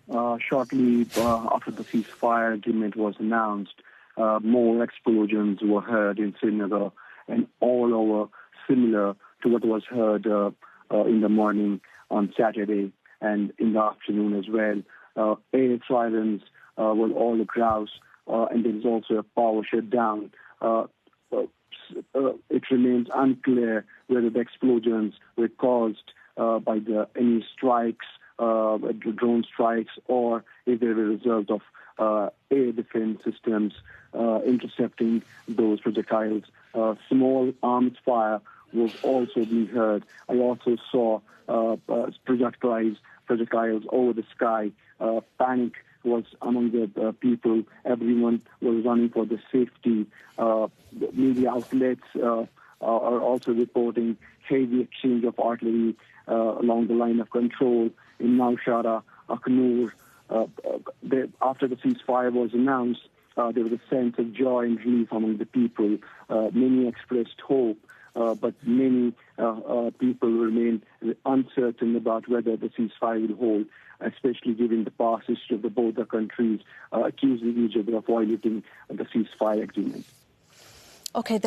Shortly after the ceasefire agreement was announced, more explosions were heard in Srinagar and all over, similar to what was heard in the morning on Saturday and in the afternoon as well. Air sirens were all across, and there is also a power shutdown. It remains unclear whether the explosions were caused by any strikes, drone strikes, or if they were a result of air defense systems intercepting those projectiles. Small arms fire was also being heard. I also saw projectiles over the sky. Panic was among the people. Everyone was running for the safety. Media outlets are also reporting heavy exchange of artillery along the line of control in Naushara, Akhnur. After the ceasefire was announced, there was a sense of joy and relief among the people. Many expressed hope, but many people remain uncertain about whether the ceasefire will hold, especially given the past history of both the countries accusing each other of violating the ceasefire agreement. Okay,